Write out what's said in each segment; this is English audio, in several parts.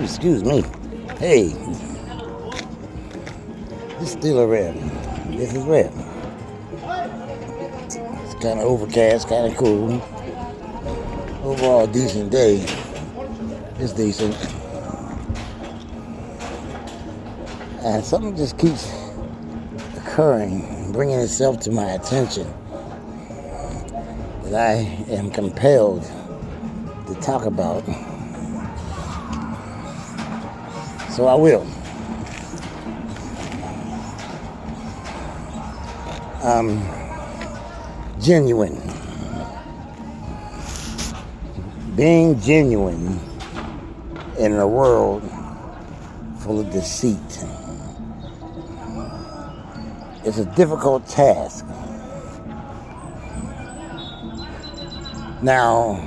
Excuse me. Hey, this is still a rap. This is rap. It's kind of overcast, kind of cool. Overall, decent day. It's decent. And something just keeps occurring, bringing itself to my attention, that I am compelled to talk about. So I will. Genuine. Being genuine in a world full of deceit. It's a difficult task. Now,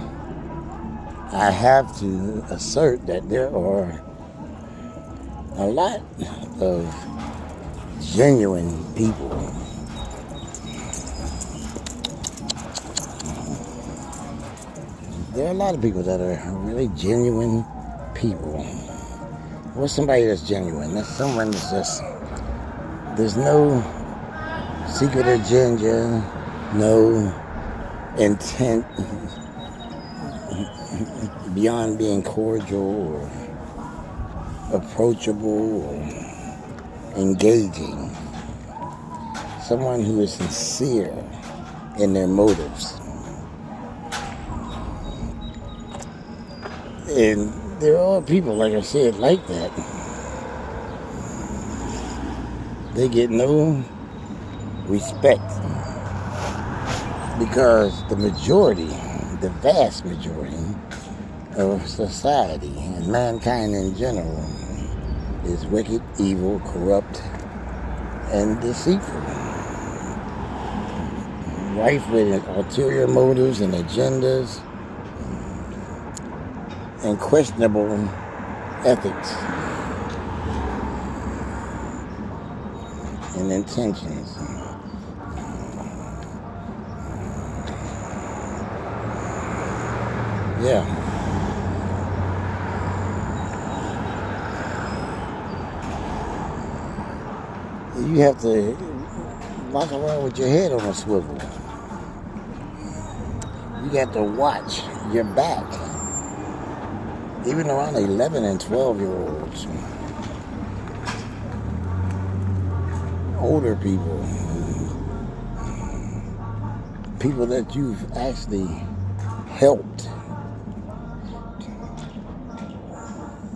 I have to assert that there are a lot of genuine people. There are a lot of people that are really genuine people. What's somebody that's genuine? That's someone that's just, there's no secret agenda, no intent beyond being cordial or approachable or engaging. Someone who is sincere in their motives. And there are people, like I said, like that. They get no respect because the majority, the vast majority of society and mankind in general is wicked, evil, corrupt, and deceitful. Rife with ulterior motives and agendas and questionable ethics and intentions. Yeah. You have to walk around with your head on a swivel. You got to watch your back. Even around 11 and 12-year-olds. Older people. People that you've actually helped.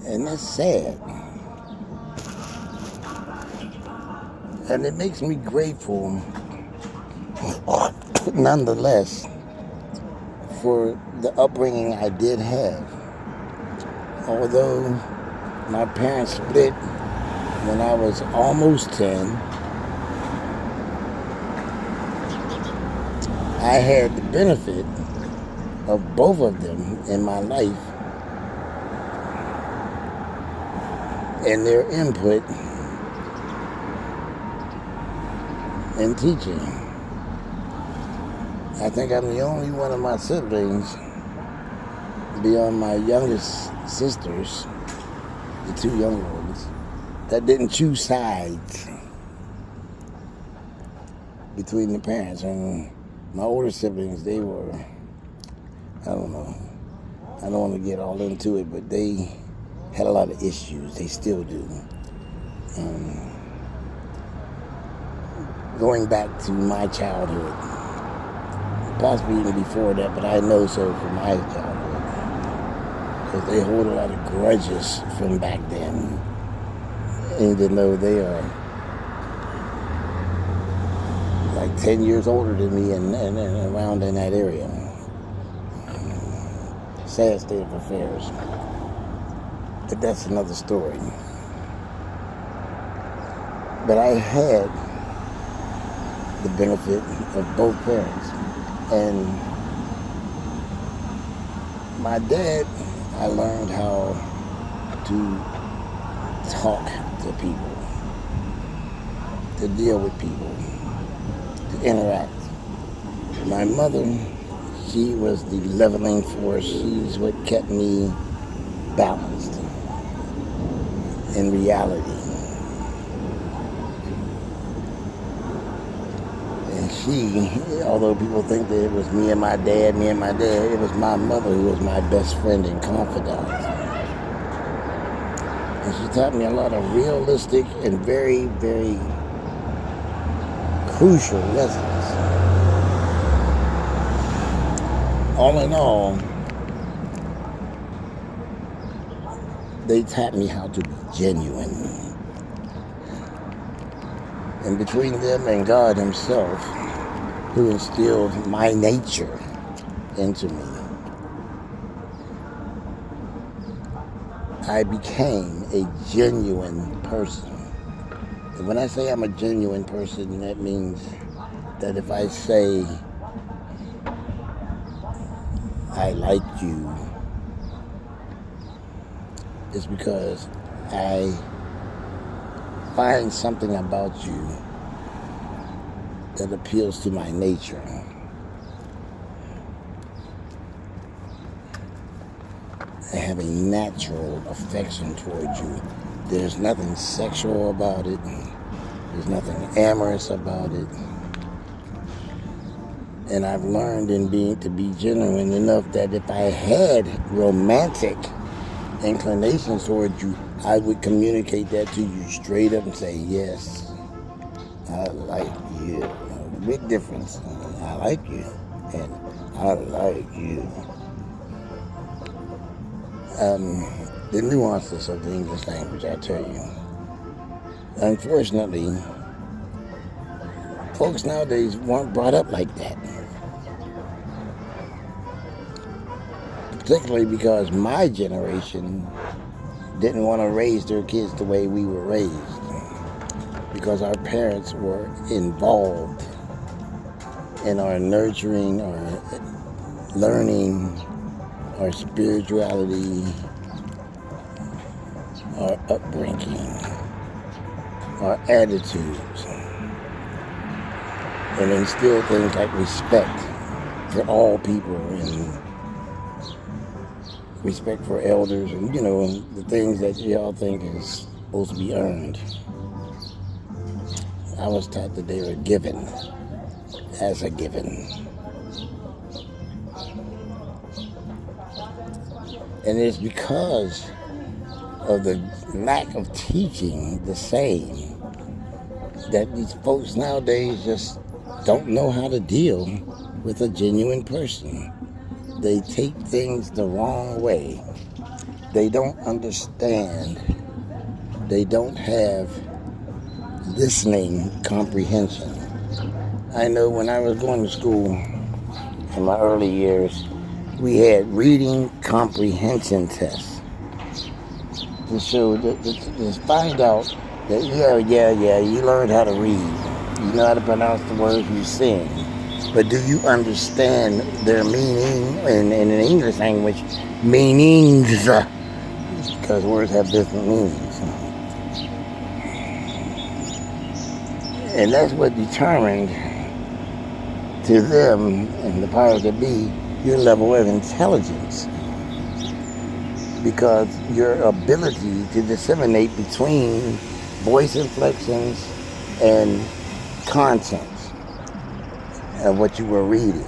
And that's sad. And it makes me grateful, nonetheless, for the upbringing I did have. Although my parents split when I was almost 10, I had the benefit of both of them in my life and their input in teaching. I think I'm the only one of my siblings, beyond my youngest sisters, the two younger ones, that didn't choose sides between the parents. And my older siblings, they were, I don't know, I don't want to get all into it, but they had a lot of issues. They still do. Going back to my childhood, possibly even before that, but I know so from my childhood. Because they hold a lot of grudges from back then, even though they are like 10 years older than me and around in that area. Sad state of affairs. But that's another story. But I had the benefit of both parents. And my dad, I learned how to talk to people, to deal with people, to interact. My mother, She was the leveling force. She's what kept me balanced in reality. And she, although people think that it was me and my dad, it was my mother who was my best friend and confidant. And she taught me a lot of realistic and very, very crucial lessons. All in all, they taught me how to be genuine. And between them and God himself, who instilled my nature into me, I became a genuine person. And when I say I'm a genuine person, that means that if I say I like you, it's because I find something about you that appeals to my nature. I have a natural affection towards you. There's nothing sexual about it. There's nothing amorous about it. And I've learned to be genuine enough that if I had romantic inclinations towards you, I would communicate that to you straight up and say, yes, I like you. Big difference. I like you and I like you. The nuances of the English language, I tell you. Unfortunately, folks nowadays weren't brought up like that. Particularly because my generation didn't want to raise their kids the way we were raised. Because our parents were involved in our nurturing, our learning, our spirituality, our upbringing, our attitudes, and instill things like respect for all people and respect for elders and, the things that y'all think is supposed to be earned. I was taught that they were given as a given. And it's because of the lack of teaching the same that these folks nowadays just don't know how to deal with a genuine person. They take things the wrong way. They don't understand. They don't have listening comprehension. I know when I was going to school in my early years, we had reading comprehension tests to show to find out that you learned how to read. You know how to pronounce the words you're saying. But do you understand their meaning? And in the English language, meanings, because words have different meanings. And that's what determined to them and the powers that be your level of intelligence. Because your ability to disseminate between voice inflections and content of what you were reading,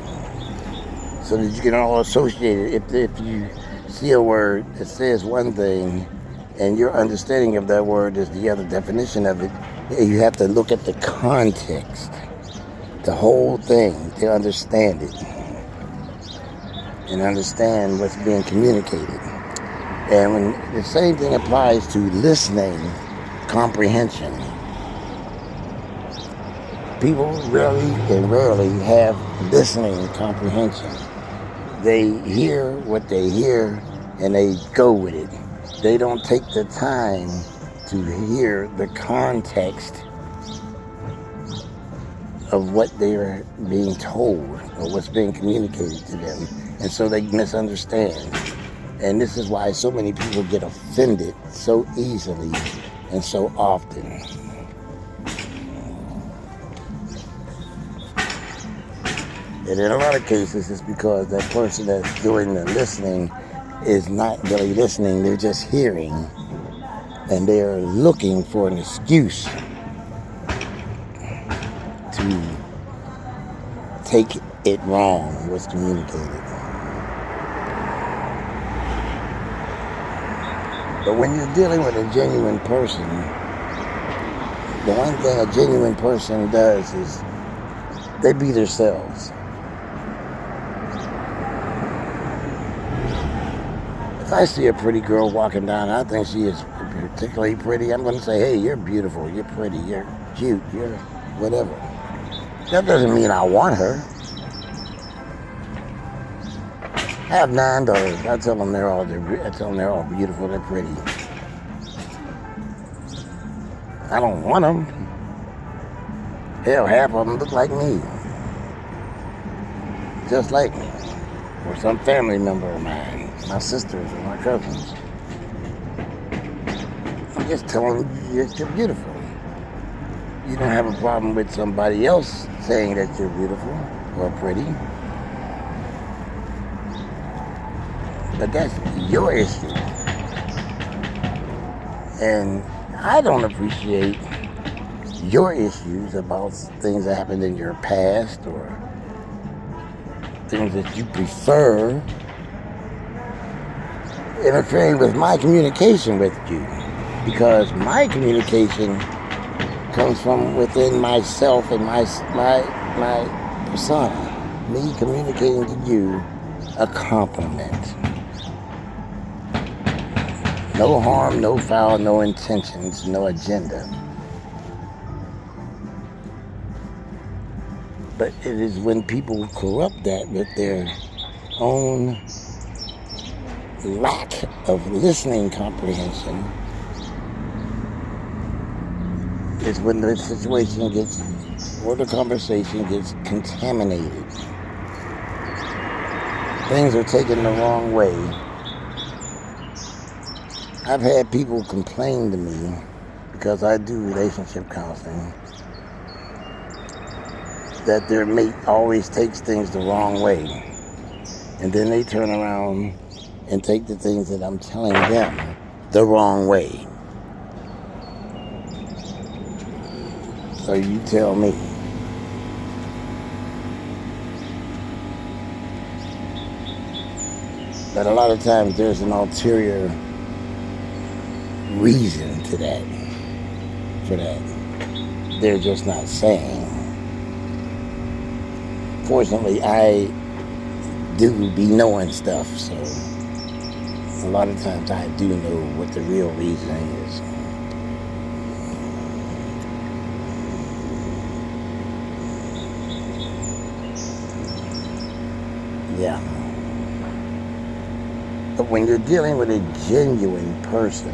so that you can all associate it. If you see a word that says one thing and your understanding of that word is the other definition of it, you have to look at the context, the whole thing, to understand it and understand what's being communicated. And when the same thing applies to listening comprehension. People rarely have listening comprehension. They hear what they hear and they go with it. They don't take the time to hear the context of what they are being told or what's being communicated to them. And so they misunderstand. And this is why so many people get offended so easily and so often. And in a lot of cases, it's because that person that's doing the listening is not really listening. They're just hearing. And they're looking for an excuse to take it wrong, what's communicated. But when you're dealing with a genuine person, the one thing a genuine person does is they be themselves. If I see a pretty girl walking down, I think she is particularly pretty, I'm going to say, hey, you're beautiful, you're pretty, you're cute, you're whatever. That doesn't mean I want her. I have 9 daughters. I tell them they're all beautiful, they're pretty. I don't want them. Hell, half of them look like me. Just like me. Or some family member of mine. My sisters or my cousins. I'm just telling you that you're beautiful. You don't have a problem with somebody else saying that you're beautiful or pretty. But that's your issue. And I don't appreciate your issues about things that happened in your past or things that you prefer interfering with my communication with you. Because my communication comes from within myself and my persona. Me communicating to you a compliment. No harm, no foul, no intentions, no agenda. But it is when people corrupt that with their own lack of listening comprehension is when the situation gets, or the conversation gets contaminated. Things are taken the wrong way. I've had people complain to me because I do relationship counseling that their mate always takes things the wrong way. And then they turn around and take the things that I'm telling them the wrong way. So you tell me. But a lot of times there's an ulterior reason to that, for that. They're just not saying. Fortunately, I do be knowing stuff, so a lot of times I do know what the real reason is. Yeah. But when you're dealing with a genuine person,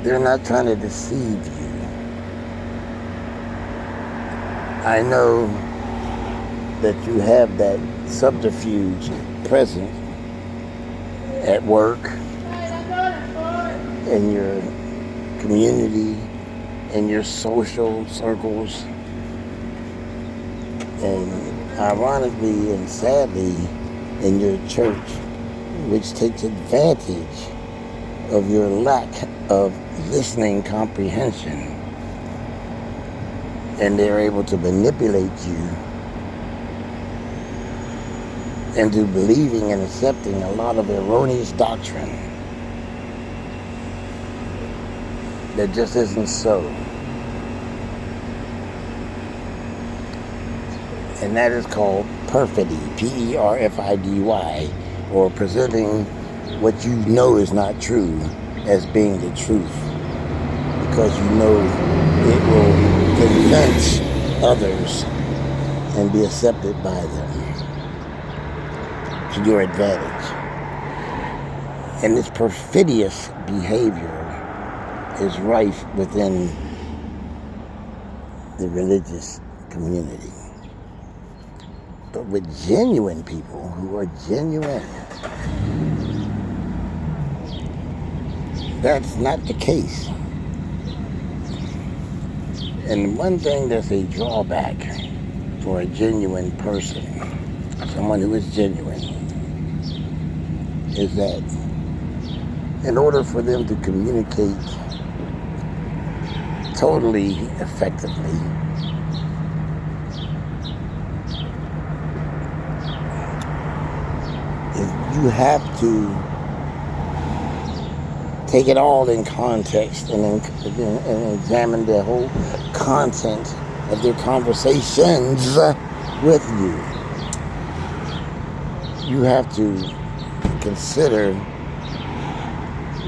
they're not trying to deceive you. I know that you have that subterfuge present at work, in your community, in your social circles, and ironically and sadly in your church, which takes advantage of your lack of listening comprehension. And they're able to manipulate you into believing and accepting a lot of erroneous doctrine that just isn't so. And that is called perfidy, P-E-R-F-I-D-Y, or presenting what you know is not true as being the truth, because you know it will convince others and be accepted by them to your advantage. And this perfidious behavior is rife within the religious community. But with genuine people who are genuine, that's not the case. And one thing that's a drawback for a genuine person, someone who is genuine, is that in order for them to communicate totally effectively, you have to take it all in context and examine the whole content of their conversations with you. You have to consider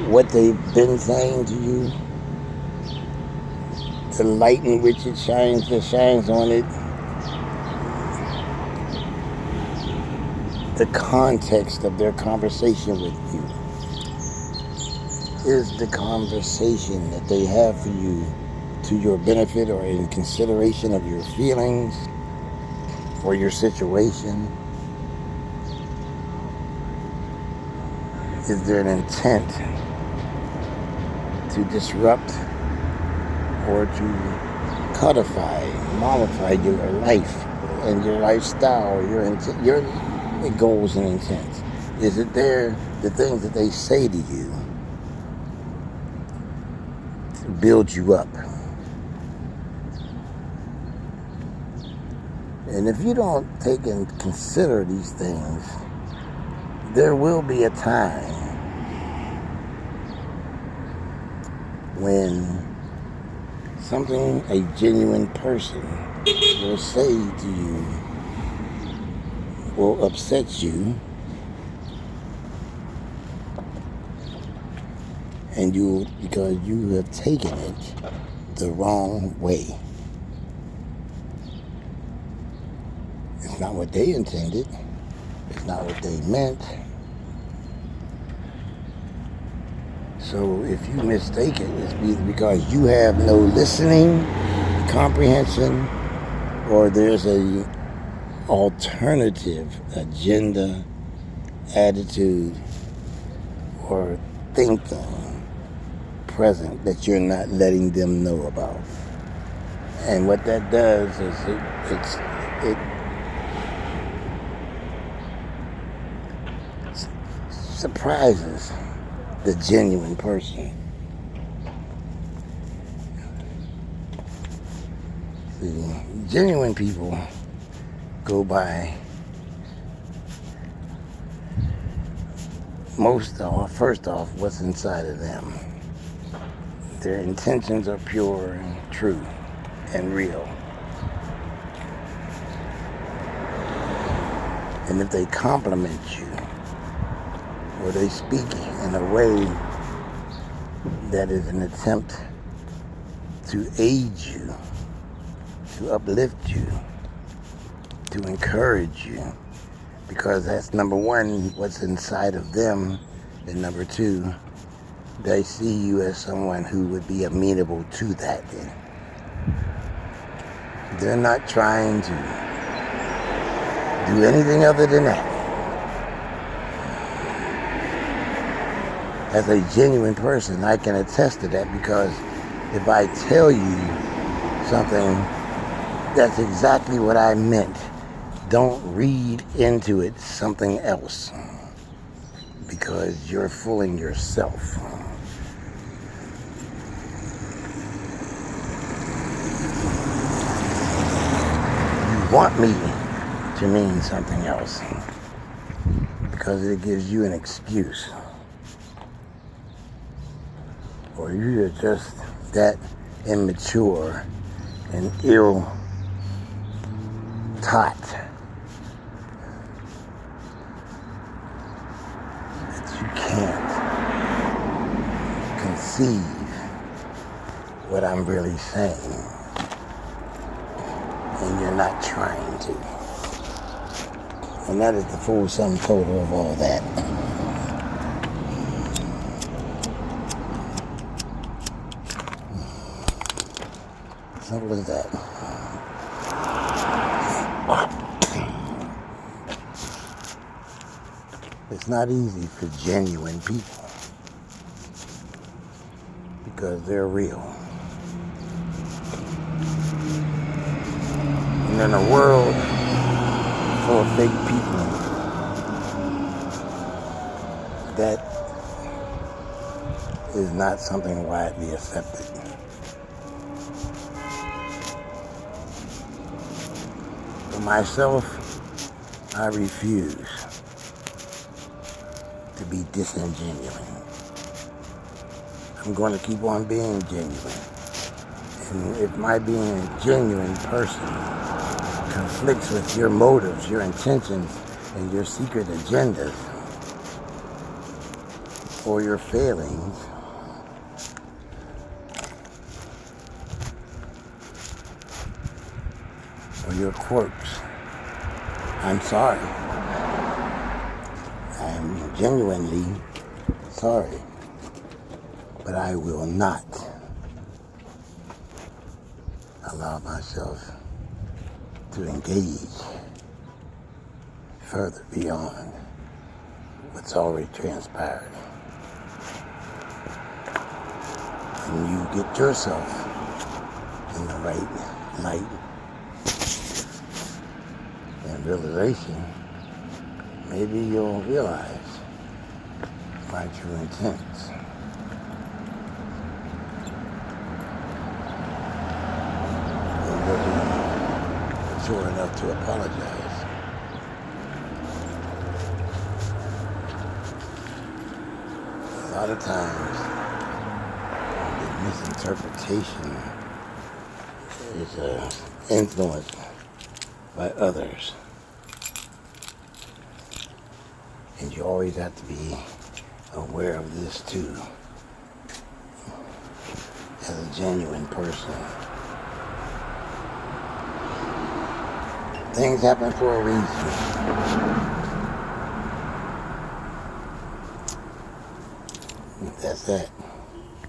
what they've been saying to you, the light in which it shines on it, the context of their conversation with you. Is the conversation that they have for you to your benefit or in consideration of your feelings or your situation? Is there an intent to disrupt or to codify, modify your life and your lifestyle, your goals and intents? Is it the things that they say to you to build you up? And if you don't take and consider these things, there will be a time when something a genuine person will say to you will upset you, and because you have taken it the wrong way. It's not what they intended. It's not what they meant. So if you mistake it, it's either because you have no listening, comprehension, or there's a alternative agenda, attitude, or thinking present that you're not letting them know about. And what that does is it surprises the genuine person. The genuine people go by first off, what's inside of them. Their intentions are pure and true and real. And if they compliment you, or they speak in a way that is an attempt to aid you, to uplift you, to encourage you, because that's number one, what's inside of them, and number two, they see you as someone who would be amenable to that. They're not trying to do anything other than that. As a genuine person, I can attest to that, because if I tell you something, that's exactly what I meant. Don't read into it something else, because you're fooling yourself. You want me to mean something else, because it gives you an excuse. Or you're just that immature and ill-taught that you can't conceive what I'm really saying, and you're not trying to. And that is the full sum total of all that. Simple as that. It's not easy for genuine people, because they're real. And in a world full of fake people, that is not something widely accepted. For myself, I refuse to be disingenuous. I'm going to keep on being genuine. And if my being a genuine person conflicts with your motives, your intentions, and your secret agendas, or your failings, or your quirks, I'm sorry. I'm genuinely sorry. But I will not allow myself to engage further beyond what's already transpired. And you get yourself in the right light and realization, maybe you'll realize my true intents. And you'll be mature enough to apologize. A lot of times, the misinterpretation is influenced by others. And you always have to be aware of this too, as a genuine person. Things happen for a reason. That's that.